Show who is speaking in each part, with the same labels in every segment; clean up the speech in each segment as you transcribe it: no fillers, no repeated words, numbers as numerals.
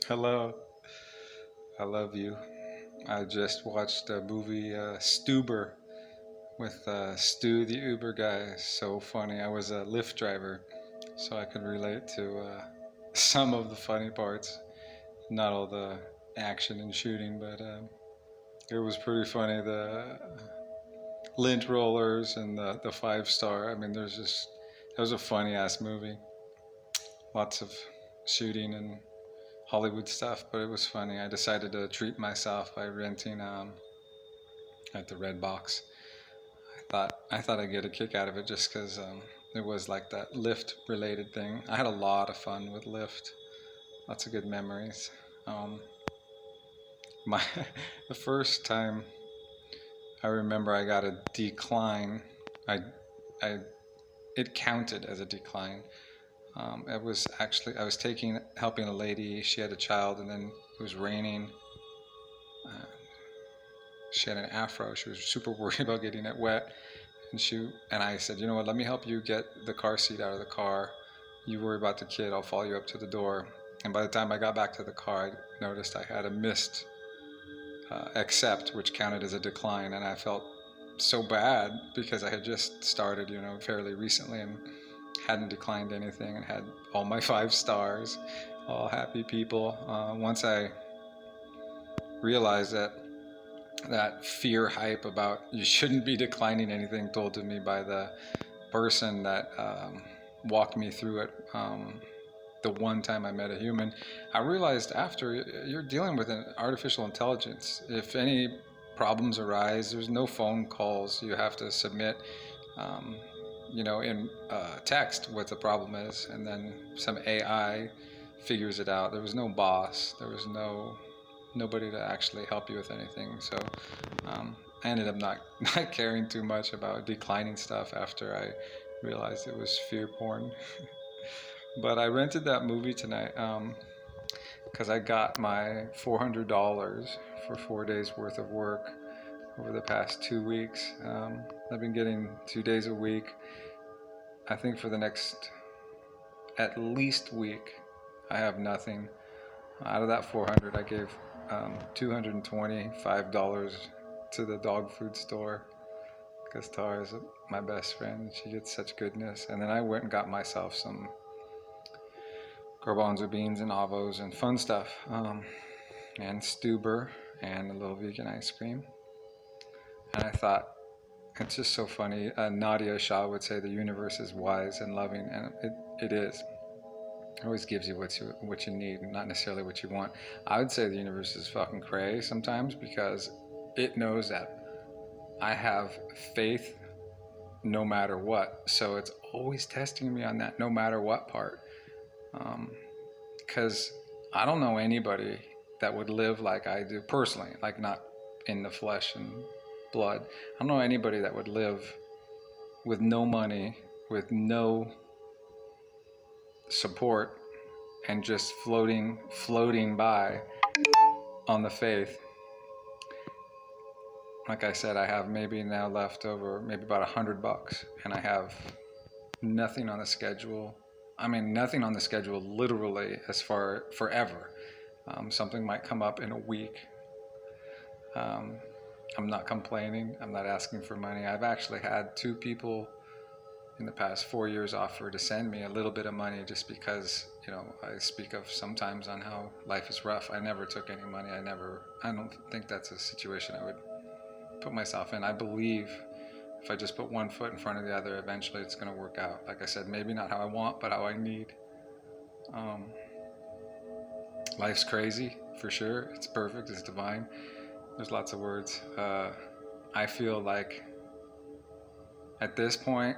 Speaker 1: Hello, I love you. I just watched a movie, Stuber, with Stu, the Uber guy. So funny. I was a Lyft driver, so I could relate to some of the funny parts. Not all the action and shooting, but it was pretty funny. The lint rollers and the 5 star. I mean, there's just it was a funny ass movie. Lots of shooting and Hollywood stuff, but it was funny. I decided to treat myself by renting at the Red Box. I thought I'd get a kick out of it just because it was like that Lyft related thing. I had a lot of fun with Lyft, lots of good memories. Um, my the first time I remember I got a decline, I I it counted as a decline. It was actually I was taking helping a lady. She had a child, and then it was raining. Uh, she had an afro. She was super worried about getting it wet, and I said, you know what? Let me help you get the car seat out of the car. You worry about the kid. I'll follow you up to the door. And by the time I got back to the car, I noticed I had a missed accept, which counted as a decline, and I felt so bad because I had just started, fairly recently and hadn't declined anything and had all my 5 stars, all happy people. Once I realized that fear hype about you shouldn't be declining anything told to me by the person that walked me through it. The one time I met a human, I realized after you're dealing with an artificial intelligence. If any problems arise, there's no phone calls. You have to submit, um, in text what the problem is, and then some AI figures it out. There was no boss. There was nobody to actually help you with anything. So I ended up not not caring too much about declining stuff after I realized it was fear porn. But I rented that movie tonight because I got my $400 for 4 days worth of work over the past 2 weeks. I've been getting 2 days a week. I think for the next at least week, I have nothing. Out of that 400, I gave $225 to the dog food store because Tara is my best friend. She gets such goodness. And then I went and got myself some garbanzo beans and avos and fun stuff, and Stuber and a little vegan ice cream. And I thought, it's just so funny. Nadia Shah would say the universe is wise and loving, and it is. It always gives you what you need, not necessarily what you want. I would say the universe is fucking cray sometimes because it knows that I have faith no matter what. So it's always testing me on that no matter what part. Because I don't know anybody that would live like I do personally, like not in the flesh and blood. I don't know anybody that would live with no money, with no support, and just floating by on the faith. Like I said, I have maybe now left over maybe about $100, and I have nothing on the schedule. I mean, nothing on the schedule literally as far forever. Something might come up in a week. Um, I'm not complaining. I'm not asking for money. I've actually had 2 people in the past 4 years offer to send me a little bit of money just because, I speak of sometimes on how life is rough. I never took any money. I don't think that's a situation I would put myself in. I believe if I just put one foot in front of the other, eventually it's going to work out. Like I said, maybe not how I want, but how I need. Um, Life's crazy, for sure. It's perfect. It's divine. There's lots of words. I feel like at this point,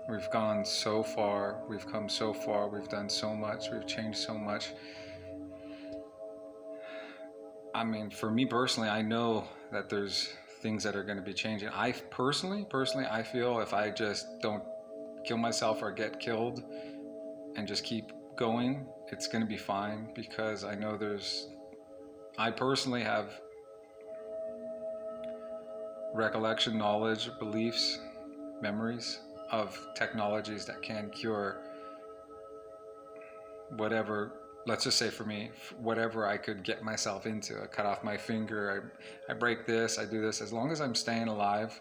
Speaker 1: we've gone so far. We've come so far. We've done so much. We've changed so much. I mean, for me personally, I know that there's things that are going to be changing. I personally, I feel if I just don't kill myself or get killed and just keep going, it's going to be fine because I know I personally have recollection, knowledge, beliefs, memories of technologies that can cure whatever, let's just say for me, whatever I could get myself into. I cut off my finger, I break this, I do this. As long as I'm staying alive,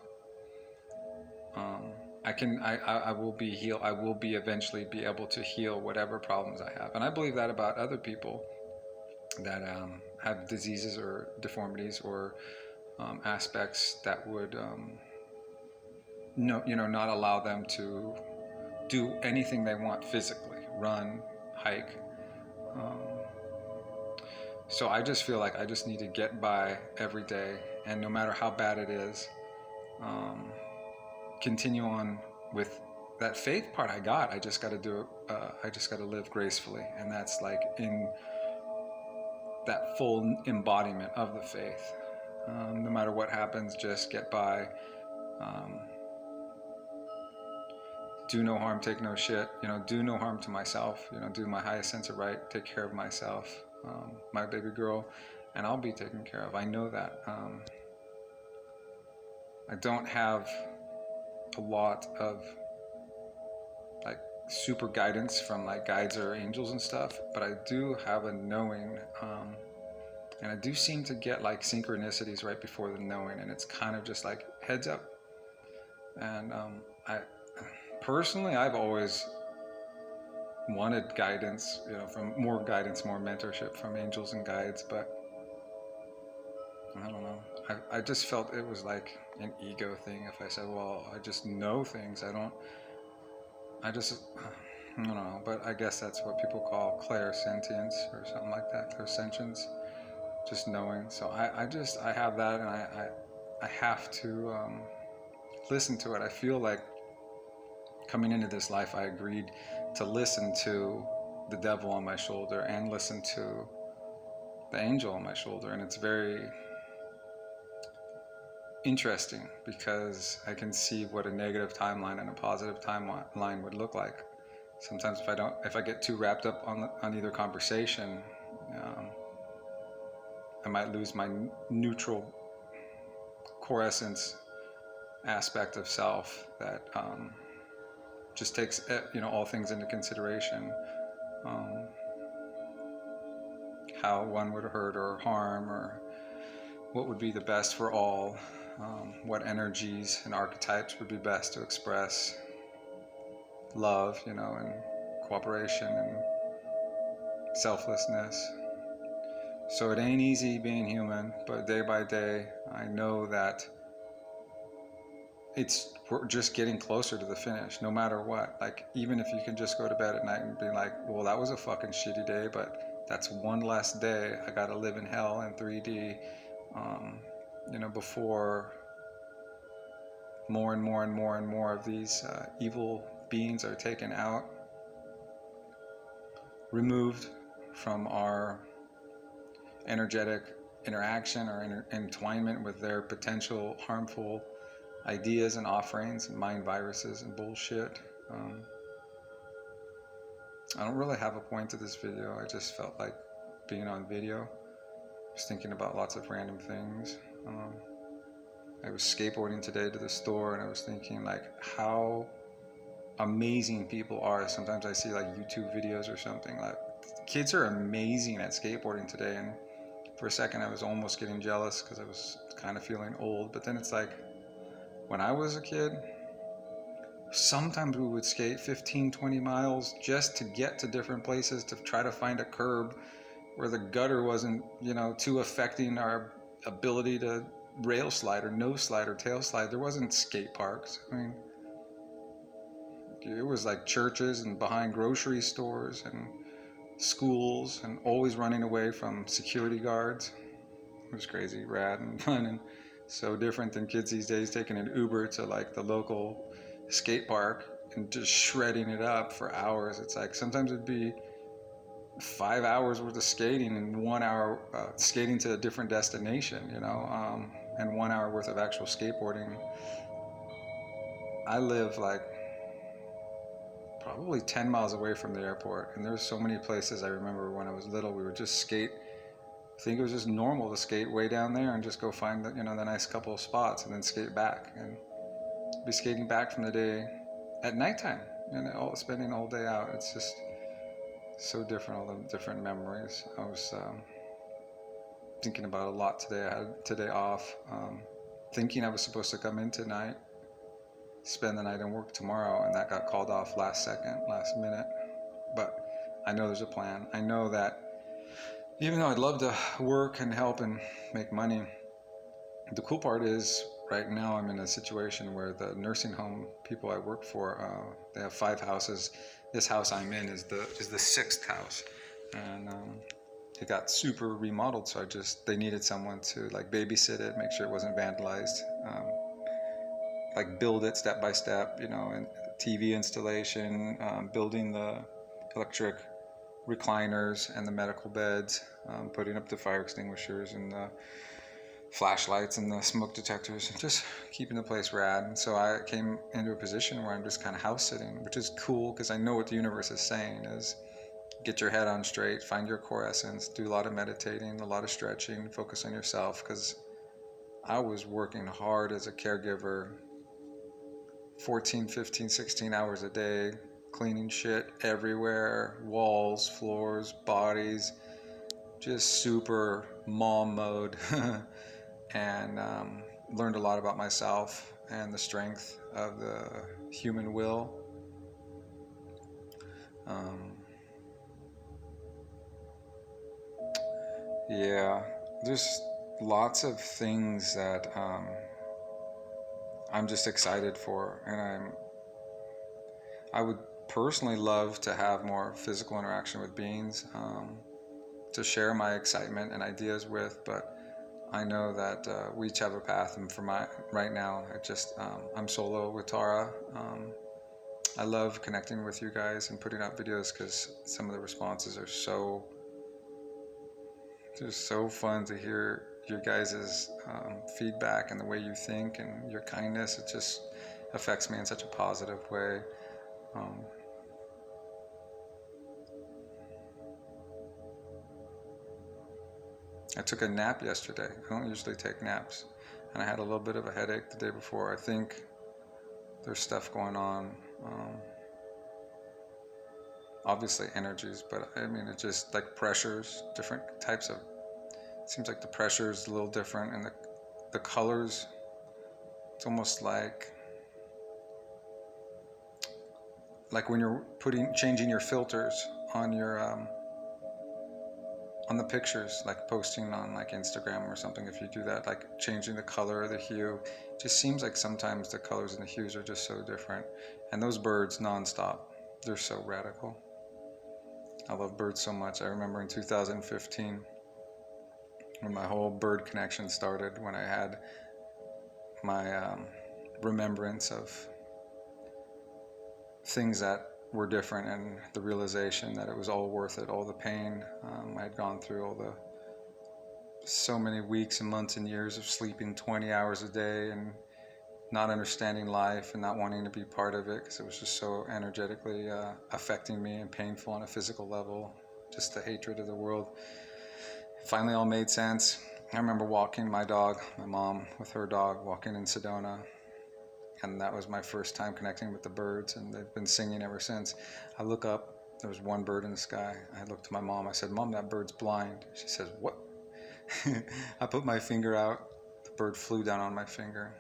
Speaker 1: I will be healed. I will be eventually be able to heal whatever problems I have. And I believe that about other people that have diseases or deformities or aspects that would not allow them to do anything they want physically, run, hike. Um, so I just feel like I just need to get by every day, and no matter how bad it is, um, continue on with that faith part I got. I just got to do it. I just got to live gracefully, and that's like in that full embodiment of the faith. No matter what happens, just get by. Um, do no harm, take no shit. Do no harm to myself. Do my highest sense of right. Take care of myself, my baby girl, and I'll be taken care of. I know that. I don't have a lot of like super guidance from like guides or angels and stuff, but I do have a knowing, and I do seem to get like synchronicities right before the knowing, and it's kind of just like heads up. And I personally, I've always wanted guidance, from more guidance, more mentorship from angels and guides, but I don't know. I just felt it was like an ego thing. If I said, well, I just know things, I don't know, but I guess that's what people call clairsentience or something like that, clairsentience, just knowing. So I have that, and I have to listen to it. I feel like coming into this life, I agreed to listen to the devil on my shoulder and listen to the angel on my shoulder, and it's very interesting because I can see what a negative timeline and a positive timeline would look like. Sometimes if I get too wrapped up on either conversation, I might lose my neutral core essence aspect of self that just takes all things into consideration. How one would hurt or harm, or what would be the best for all, what energies and archetypes would be best to express love, and cooperation and selflessness. So it ain't easy being human, but day by day, I know that we're just getting closer to the finish, no matter what. Like, even if you can just go to bed at night and be like, well, that was a fucking shitty day, but that's one less day I gotta live in hell in 3D, before more and more and more and more of these evil beings are taken out, removed from our energetic interaction or entwinement with their potential harmful ideas and offerings and mind viruses and bullshit. I don't really have a point to this video. I just felt like being on video. I was thinking about lots of random things. I was skateboarding today to the store, and I was thinking like how amazing people are. Sometimes I see like YouTube videos or something, like kids are amazing at skateboarding today, and for a second I was almost getting jealous because I was kind of feeling old. But then it's like, when I was a kid, sometimes we would skate 15-20 miles just to get to different places to try to find a curb where the gutter wasn't too affecting our ability to rail slide or nose slide or tail slide. There wasn't skate parks. I mean, it was like churches and behind grocery stores and schools, and always running away from security guards. It was crazy, rad, and fun, and so different than kids these days taking an Uber to like the local skate park and just shredding it up for hours. It's like sometimes it'd be 5 hours worth of skating and 1 hour skating to a different destination, and 1 hour worth of actual skateboarding. I live like probably 10 miles away from the airport, and there's so many places. I remember when I was little, we would just skate. I think it was just normal to skate way down there and just go find the nice couple of spots and then skate back, and be skating back from the day at nighttime, spending the whole day out. It's just So different, all the different memories. I was thinking about a lot today. I had today off, thinking I was supposed to come in tonight, spend the night and work tomorrow, and that got called off last second, last minute. But I know there's a plan. I know that even though I'd love to work and help and make money, the cool part is right now I'm in a situation where the nursing home people I work for, they have 5 houses. This house I'm in is the 6th house, and it got super remodeled. So they needed someone to like babysit it, make sure it wasn't vandalized, like build it step by step, and TV installation, building the electric recliners and the medical beds, putting up the fire extinguishers and the flashlights and the smoke detectors, just keeping the place rad. And so I came into a position where I'm just kind of house sitting, which is cool because I know what the universe is saying is get your head on straight, find your core essence, do a lot of meditating, a lot of stretching, focus on yourself, because I was working hard as a caregiver 14, 15, 16 hours a day, cleaning shit everywhere, walls, floors, bodies, just super mom mode. And learned a lot about myself and the strength of the human will. Yeah, there's lots of things that I'm just excited for, and I would personally love to have more physical interaction with beings, to share my excitement and ideas with, but I know that we each have a path, and for right now, I'm solo with Tara. I love connecting with you guys and putting out videos because some of the responses are just so fun to hear your guys' feedback and the way you think and your kindness. It just affects me in such a positive way. I took a nap yesterday. I don't usually take naps, and I had a little bit of a headache the day before. I think there's stuff going on. Obviously energies, but I mean, it's just like pressures, different types of, it seems like the pressure is a little different, and the colors, it's almost like when you're changing your filters on your on the pictures, like posting on like Instagram or something. If you do that, like changing the color or the hue, it just seems like sometimes the colors and the hues are just so different. And those birds nonstop, they're so radical. I love birds so much. I remember in 2015 when my whole bird connection started, when I had my remembrance of things that were different, and the realization that it was all worth it, all the pain I had gone through, so many weeks and months and years of sleeping 20 hours a day and not understanding life and not wanting to be part of it because it was just so energetically affecting me and painful on a physical level, just the hatred of the world. Finally all made sense. I remember walking my dog, my mom with her dog, walking in Sedona, and that was my first time connecting with the birds, and they've been singing ever since. I look up, there was one bird in the sky. I looked to my mom, I said, "Mom, that bird's blind." She says, "What?" I put my finger out, the bird flew down on my finger.